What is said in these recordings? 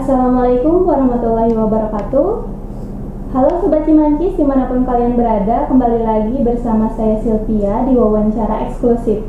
Assalamualaikum warahmatullahi wabarakatuh. Halo Sobat Cimancis dimanapun kalian berada, kembali lagi bersama saya Sylvia di wawancara eksklusif.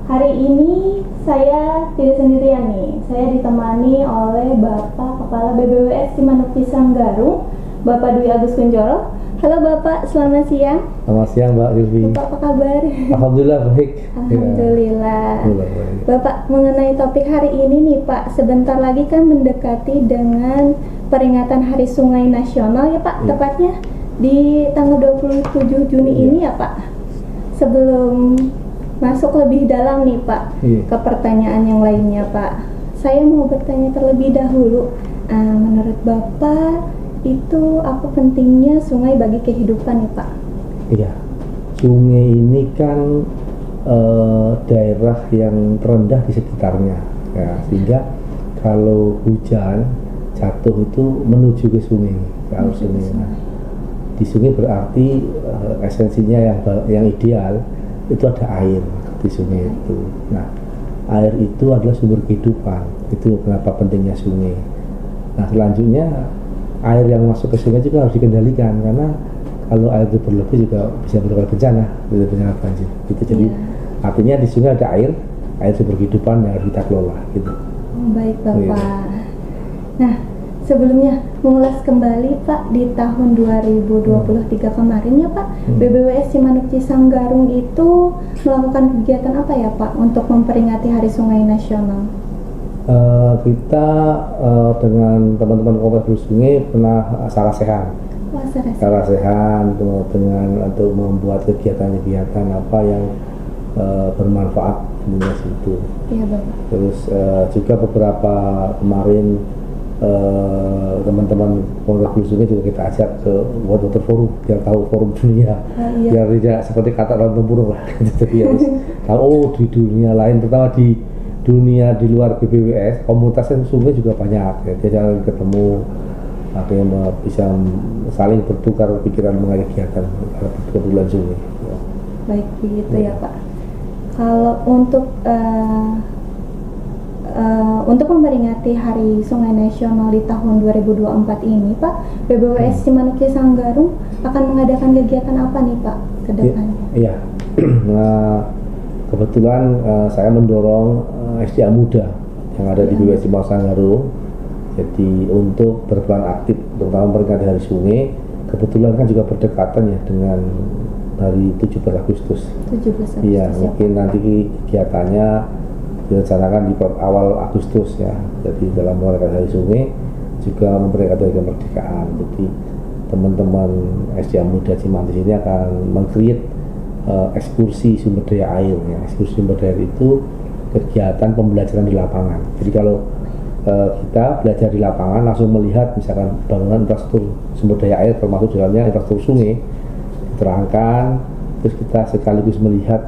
Hari ini saya tidak sendirian nih, saya ditemani oleh Bapak Kepala BBWS Cimanuk Pisang Garung, Bapak Dwi Agus Kunchoro. Halo Bapak, selamat siang. Selamat siang Mbak Sylvie. Bapak apa kabar? Alhamdulillah baik. Alhamdulillah. Baik. Bapak, mengenai topik hari ini nih Pak, sebentar lagi kan mendekati dengan peringatan Hari Sungai Nasional ya Pak, tepatnya di tanggal 27 Juni ini ya Pak. Sebelum masuk lebih dalam nih Pak ke pertanyaan yang lainnya Pak, saya mau bertanya terlebih dahulu, menurut Bapak itu apa pentingnya sungai bagi kehidupan ya Pak? Iya, sungai ini kan daerah yang terendah di sekitarnya, ya, sehingga kalau hujan jatuh itu menuju ke sungai, ke arus sungai. Nah, di sungai berarti esensinya yang ideal itu ada air di sungai itu. Nah, air itu adalah sumber kehidupan. Itu kenapa pentingnya sungai. Nah, selanjutnya air yang masuk ke sungai juga harus dikendalikan, karena kalau air itu berlebih juga bisa menyebabkan bencana banjir. Gitu. Jadi artinya di sungai ada air sumber kehidupan yang harus kita kelola. Gitu. Baik Bapak. Nah, sebelumnya mengulas kembali Pak, di tahun 2023 kemarin ya Pak, BBWS Cimanuk Pisang Garung itu melakukan kegiatan apa ya Pak untuk memperingati Hari Sungai Nasional? Kita dengan teman-teman komunitas sungai pernah sarasehan dengan untuk membuat kegiatan-kegiatan apa yang bermanfaat di situ. Iya Bapak. Terus juga beberapa kemarin teman-teman komunitas sungai juga kita ajak ke World Water Forum, biar tahu forum dunia, biar tidak seperti kata orang tempurung lah. Jadi harus tahu di dunia lain, terutama di dunia di luar BBWS, komunitas sungai juga banyak ya. Dia jarang ketemu, akhirnya bisa saling bertukar pikiran mengenai kegiatan kepedulian sungai ya. Baik begitu ya Pak. Kalau untuk memperingati Hari Sungai Nasional di tahun 2024 ini Pak, BBWS Cimanuk Pisang Garung akan mengadakan kegiatan apa nih Pak ke depannya? Iya. Nah, kebetulan saya mendorong SDA muda yang ada di BBWS Cimanuk Pisang Garung. Jadi untuk berperan aktif terutama memperingati Hari Sungai, kebetulan kan juga berdekatan ya dengan hari 17 Agustus. 17 Agustus. Iya, mungkin nanti kegiatannya direncanakan di awal Agustus ya. Jadi dalam memperingati Hari Sungai juga memperingati Hari Kemerdekaan. Jadi teman-teman SDA muda Cimantis ini akan meng-create ekskursi sumber daya air ya. Ekskursi sumber daya air itu kegiatan pembelajaran di lapangan. Jadi kalau kita belajar di lapangan langsung melihat misalkan bangunan infrastruktur sumber daya air termasuk dalamnya infrastruktur sungai diterangkan, terus kita sekaligus melihat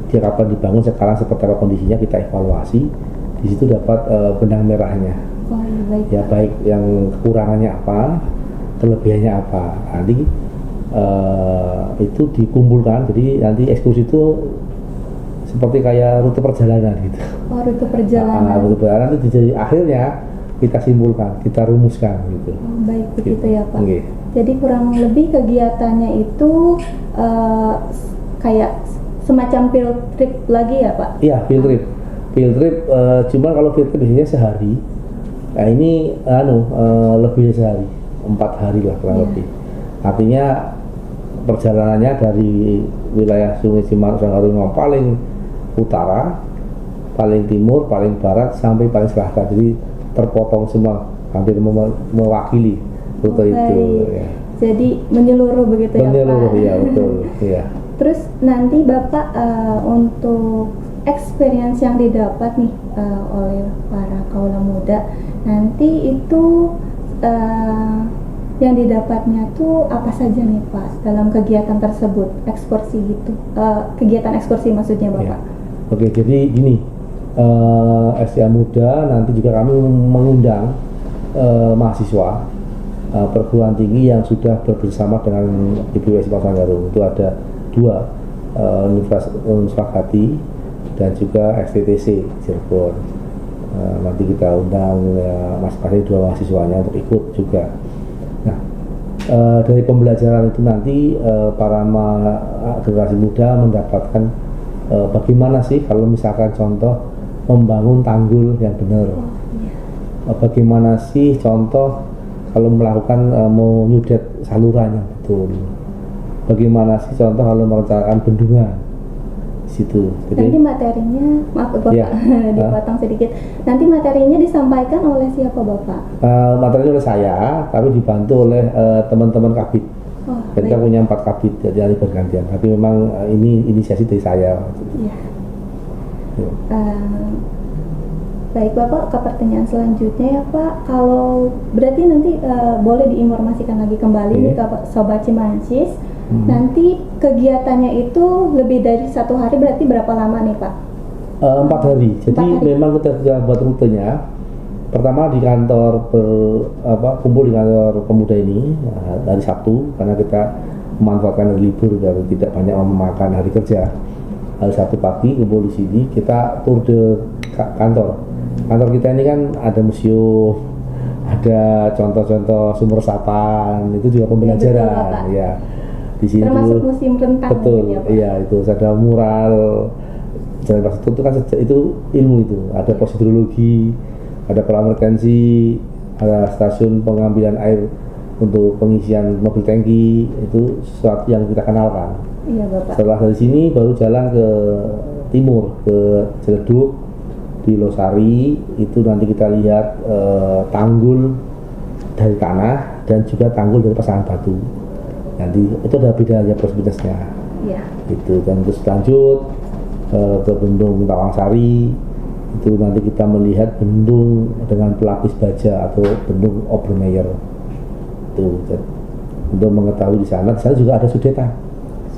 dia kapan dibangun, sekarang seperti apa kondisinya, kita evaluasi. Di situ dapat benang merahnya. Ya baik yang kekurangannya apa, kelebihannya apa. Nanti itu dikumpulkan, jadi nanti ekskursi itu seperti kayak rute perjalanan gitu. Oh, rute perjalanan. Rute perjalanan itu jadi akhirnya kita simpulkan, kita rumuskan gitu. Oh, baik begitu gitu. Ya Pak. Okay. Jadi kurang lebih kegiatannya itu kayak semacam field trip lagi ya Pak? Iya, field trip. Field trip, cuma kalau field trip biasanya sehari. Nah ini lebih dari sehari, 4 hari lah kurang lebih. Artinya perjalanannya dari wilayah Sungai Cimanuk Pisang Garung yang paling utara, paling timur, paling barat sampai paling selatan. Jadi terpotong semua, hampir mewakili rute itu. Ya. Jadi menyeluruh begitu ya Pak? Menyeluruh, ya betul. Ya. Terus nanti Bapak untuk experience yang didapat nih oleh para kaula muda, nanti itu yang didapatnya tuh apa saja nih Pak dalam kegiatan tersebut, ekskursi gitu, kegiatan ekskursi maksudnya Bapak? Ya. Oke, jadi gini, SDA muda nanti juga kami mengundang mahasiswa perguruan tinggi yang sudah bekerjasama dengan BBWS Cimanuk Pisang Garung. Itu ada 2, Universitas Fatih dan juga STTC Cirebon. Nanti kita undang masing-masing dua mahasiswanya untuk ikut juga. Nah, dari pembelajaran itu nanti para generasi muda mendapatkan bagaimana sih kalau misalkan contoh membangun tanggul yang benar. Bagaimana sih contoh kalau melakukan mau nyudet saluran yang betul. Bagaimana sih contoh kalau merencanakan bendungan situ. Jadi nanti materinya, maaf Bapak, ya, dipotong sedikit. Nanti materinya disampaikan oleh siapa Bapak? materinya oleh saya, tapi dibantu oleh teman-teman kabit. Kita punya 4 kabit, jadi hari bergantian. Tapi memang ini inisiasi dari saya. Ya. Baik Bapak, ke pertanyaan selanjutnya ya Pak. Kalau berarti nanti boleh diinformasikan lagi kembali nih ke Sobat Cimancis. Nanti kegiatannya itu lebih dari 1 hari, berarti berapa lama nih Pak? 4 hari. Jadi 4 hari. memang kita sudah buat rutenya. Pertama di kantor kumpul di kantor pemuda ini hari Sabtu, karena kita memanfaatkan hari libur biar tidak banyak memakan hari kerja. Hari Sabtu pagi kumpul di sini, kita tur ke kantor. Kantor kita ini kan ada museum, ada contoh-contoh sumber resapan, itu juga pembelajaran. Ya, di sini termasuk museum rentang. Betul, ya, Pak? iya itu ada mural. Jalan Pasar itu kan itu ilmu itu, ada prosedurologi, ada kolam retensi, ada stasiun pengambilan air untuk pengisian mobil tangki, itu sesuatu yang kita kenalkan. Iya Bapak. Setelah dari sini baru jalan ke timur, ke Ciledug, di Losari, itu nanti kita lihat tanggul dari tanah dan juga tanggul dari pasangan batu. Nanti itu ada bedanya plus minusnya. Iya. Itu dan terus lanjut ke bendung Tawangsari, itu nanti kita melihat bendung dengan pelapis baja atau bendung Obermeyer. Itu untuk mengetahui di sana juga ada sudetan.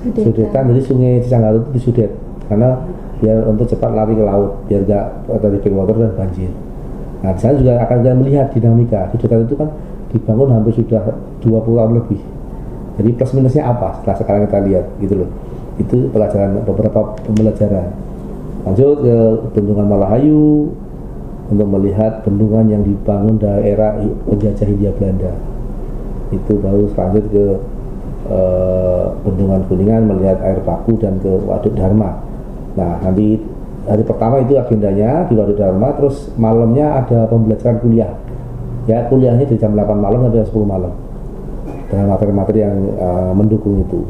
Sudetan dari Sungai Cisanggarut itu disudet karena biar untuk cepat lari ke laut, biar nggak terjadi backwater dan banjir. Nah, di sana juga akan kita melihat dinamika. Sudetan itu kan dibangun hampir sudah 20 tahun lebih. Jadi plus minusnya apa? Setelah sekarang kita lihat gitu loh. Itu pelajaran, beberapa pembelajaran. Lanjut ke bendungan Malahayu untuk melihat bendungan yang dibangun dari era penjajah Hindia Belanda. Itu baru selanjut ke bendungan Kuningan melihat air baku dan ke Waduk Dharma. Nah, nanti hari pertama itu agendanya di Waduk Dharma, terus malamnya ada pembelajaran kuliah. Ya, kuliahnya dari jam 8 malam sampai jam 10 malam. Dengan materi-materi yang mendukung itu.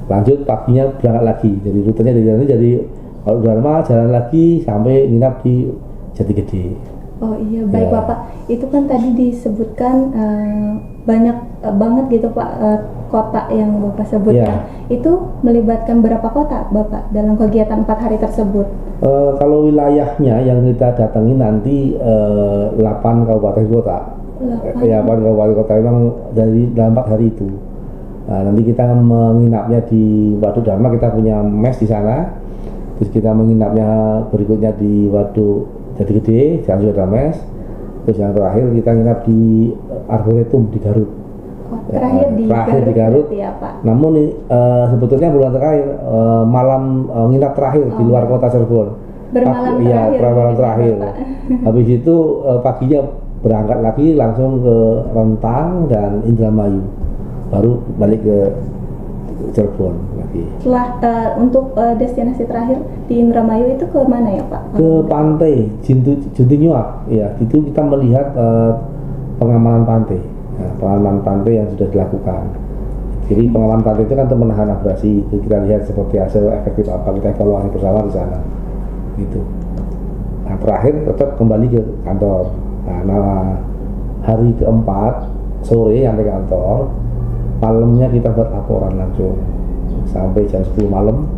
Lanjut paginya berangkat lagi. Jadi rutenya dari Waduk Dharma jalan lagi sampai nginap di Jatigede. Oh iya, baik Ya. Bapak. Itu kan tadi disebutkan banyak banget gitu Pak, kota yang Bapak sebutkan. Ya. Itu melibatkan berapa kota Bapak dalam kegiatan 4 hari tersebut? Kalau wilayahnya yang kita datangi nanti 8 kabupaten kota. 8. Ya, 8 kabupaten kota memang dari dalam 4 hari itu. Nah, nanti kita menginapnya di Waduk Dharma, kita punya mes di sana. Terus kita menginapnya berikutnya di Waduk Jatigede, jangan sudah ada mes. Terus yang terakhir kita nginap di Arboretum di Garut. Oh, terakhir di Garut ya Pak. Namun sebetulnya bulan terakhir malam nginap terakhir di luar kota Cirebon. Bermalam Iya, terakhir. malam terakhir. Habis itu paginya berangkat lagi langsung ke Rentang dan Indramayu. Baru balik ke Cirebon lagi. Setelah untuk destinasi terakhir di Indramayu itu ke mana ya Pak? Ke pantai Juntinyuak. Ya, itu kita melihat pengamanan pantai. Nah, pengamanan pantai yang sudah dilakukan. Jadi pengamanan pantai itu kan untuk menahan abrasi. Itu kita lihat seperti hasil efektif apa, kita evaluasi bersama di sana. Gitu. Nah, terakhir tetap kembali ke kantor. Nah, hari keempat sore sampai kantor, malamnya kita buat laporan langsung sampai jam 10 malam.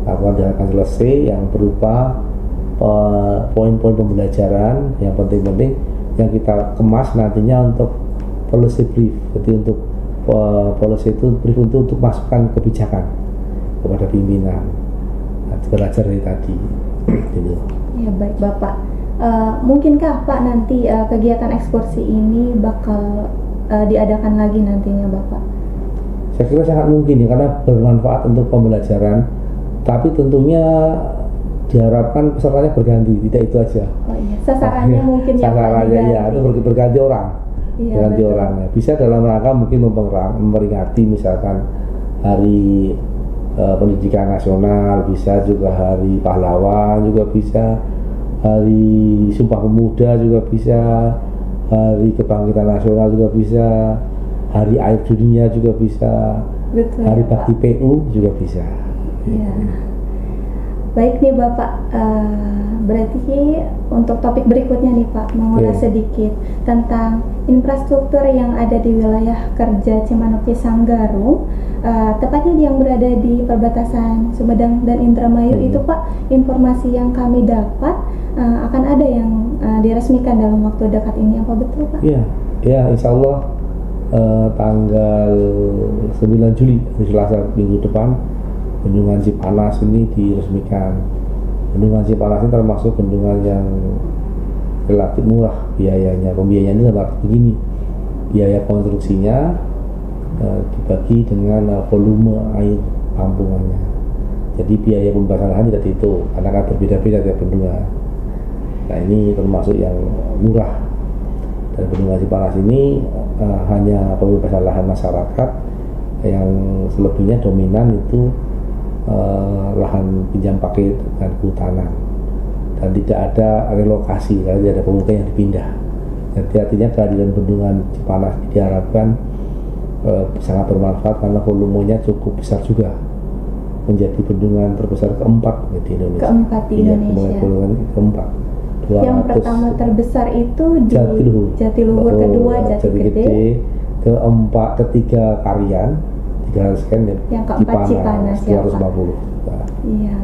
Laporan akan selesai yang berupa poin-poin pembelajaran yang penting-penting yang kita kemas nantinya untuk policy brief. Jadi untuk policy itu brief untuk masukan kebijakan kepada pimpinan. Nah, belajar dari tadi. Gitu. Ya baik Bapak. Mungkinkah Pak nanti kegiatan ekskursi ini bakal diadakan lagi nantinya Bapak? Saya kira sangat mungkin ya, karena bermanfaat untuk pembelajaran. Tapi tentunya diharapkan pesertanya berganti, tidak itu aja. Oh iya, sasarannya mungkin ya Pak, Sasarannya ya, diganti. itu berganti orang. Iya, Berganti betul. orangnya. Bisa dalam rangka mungkin memperingati misalkan hari pendidikan nasional, bisa juga hari pahlawan, juga bisa hari Sumpah Pemuda, juga bisa hari kebangkitan nasional, juga bisa hari air dunia, juga bisa Betul hari ya, Pak. bakti PU, juga bisa. Iya. Baik nih Bapak, berarti untuk topik berikutnya nih Pak, mengulas Oke. sedikit tentang infrastruktur yang ada di wilayah kerja Cimanuk Cisanggarung, tepatnya yang berada di perbatasan Sumedang dan Indramayu itu Pak, informasi yang kami dapat akan ada yang diresmikan dalam waktu dekat ini, apa betul Pak? Iya, ya insya Allah tanggal 9 Juli, hari Selasa minggu depan, bendungan Cipanas ini diresmikan. Bendungan Cipanas ini termasuk bendungan yang relatif murah biayanya. Pembiayaan ini dapat begini, biaya konstruksinya dibagi dengan volume air tampungannya. Jadi biaya pembebasan lahan tidak dihitung karena kan berbeda-beda tiap bendungan. Nah ini termasuk yang murah. Dan bendungan Cipanas ini hanya pembebasan lahan masyarakat, yang selebihnya dominan itu lahan pinjam pakai dan kehutanan, dan tidak ada relokasi karena tidak ada pemukiman yang dipindah. Jadi artinya kehadiran bendungan Cipanas diharapkan sangat bermanfaat karena volumenya cukup besar juga, menjadi bendungan terbesar keempat di Indonesia. Keempat di Iya, Indonesia. bendungan keempat. Yang pertama terbesar itu di Jatiluhur, kedua Jatigede, keempat, ketiga Karian, 300 sekian, yang keempat Cipanas ya Pak. 250. Nah, Iya.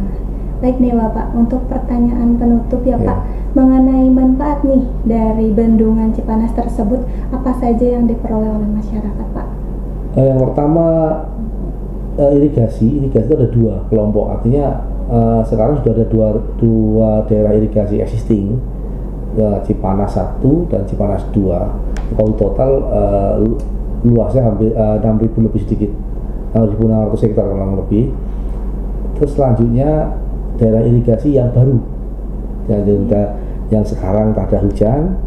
Baik nih Bapak, untuk pertanyaan penutup ya Ya. Pak, mengenai manfaat nih dari bendungan Cipanas tersebut, apa saja yang diperoleh oleh masyarakat Pak? Yang pertama irigasi itu ada dua kelompok, artinya sekarang sudah ada dua daerah irigasi existing, Cipanas 1 dan Cipanas 2. Kalau total luasnya hampir 6.000 lebih sedikit, 6.600 hektar kurang lebih. Terus selanjutnya daerah irigasi yang baru, yang sekarang tak ada hujan,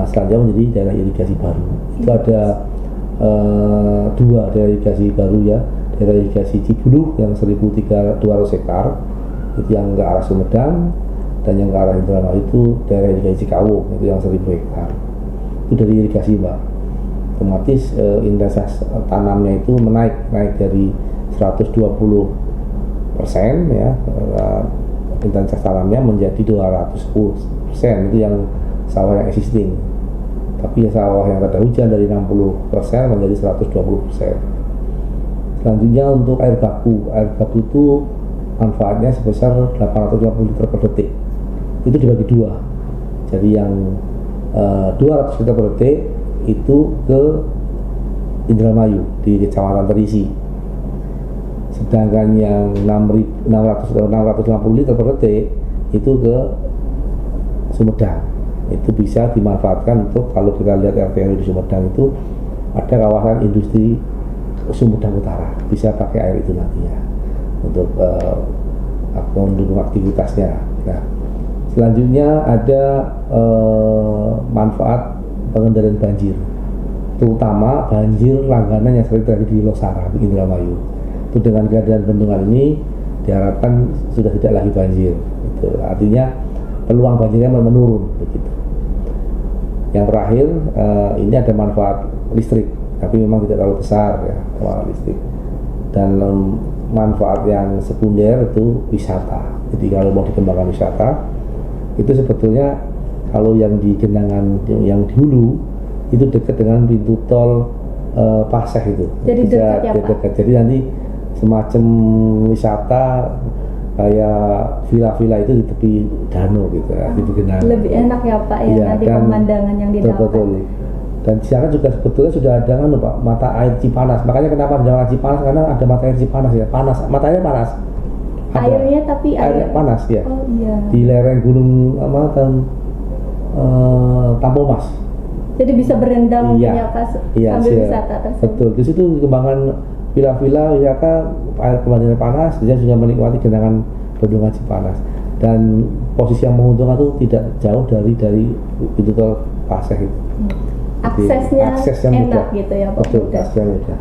selanjutnya menjadi daerah irigasi baru. Itu ada dua daerah irigasi baru ya, daerah irigasi Cibuluh yang 1.200 hektar, itu yang ke arah Sumedang, dan yang ke arah Indramayu itu daerah irigasi Cikawung, itu yang 1.000 hektar. Itu dari irigasi Mbak. Otomatis intensitas tanamnya itu naik dari 120% ya, intensitas tanamnya menjadi 210%, itu yang sawah yang existing. Tapi sawah yang tak ada hujan dari 60% menjadi 120%. Selanjutnya untuk air baku itu manfaatnya sebesar 850 liter per detik. Itu dibagi dua. Jadi yang 200 liter per detik itu ke Indramayu di Kecamatan Terisi. Sedangkan yang 650 liter per detik itu ke Sumedang. Itu bisa dimanfaatkan untuk, kalau kita lihat RT di Sumedang itu ada kawasan industri Sumedang Utara, bisa pakai air itu nantinya untuk mendukung aktivitasnya. Nah, selanjutnya ada manfaat pengendalian banjir, terutama banjir langganan yang sering terjadi di Losara, di Indramayu. Itu dengan kehadiran bendungan ini diharapkan sudah tidak lagi banjir. Itu artinya peluang banjirnya menurun begitu. Yang terakhir ini ada manfaat listrik, tapi memang tidak terlalu besar ya, manfaat listrik. Dan manfaat yang sekunder itu wisata. Jadi kalau mau dikembangkan wisata, itu sebetulnya kalau yang di Genangan yang di hulu itu dekat dengan pintu tol Paseh itu. Jadi dekat ya Pak? Dekat. Jadi nanti semacam wisata kayak villa-villa itu di tepi danau gitu ya, di Genangan. Lebih enak ya Pak ya, Iya, nanti dan pemandangan yang didapat. betul. Dan di sana juga sebetulnya sudah ada kan Pak, mata air Cipanas. Makanya kenapa dinamakan Cipanas, karena ada mata air Cipanas ya, panas, mata airnya panas. Ada. Airnya tapi airnya panas ya. Oh iya. Di lereng gunung Tampomas. Jadi bisa berendam Iya. ya Pak Iya, sambil siap. wisata tersebut. Betul. Di situ kembangan villa-villa wisata air pemandian panas, dia juga menikmati genangan bendungan Cipanas. dan posisi yang menguntungkan itu tidak jauh dari pintu tol Paseh itu. Aksesnya enak gitu ya Pak. Betul, aksesnya mudah.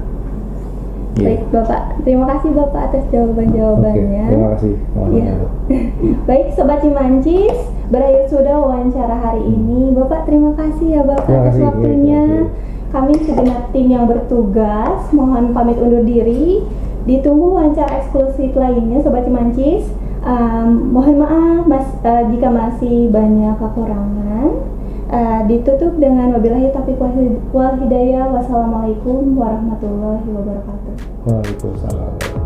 Iya. Baik Bapak, terima kasih Bapak atas jawaban-jawabannya. Oke, terima kasih. Iya. Baik Sobat Cimancis, berakhir sudah wawancara hari ini. Bapak terima kasih ya Bapak Terima atas kasih. waktunya. Iya. Kami segenap tim yang bertugas mohon pamit undur diri. Ditunggu wawancara eksklusif lainnya Sobat Cimancis. Mohon maaf jika masih banyak kekurangan. Ditutup dengan wabillahi taufiq wal hidayah. Wassalamualaikum warahmatullahi wabarakatuh. Waalaikumsalam.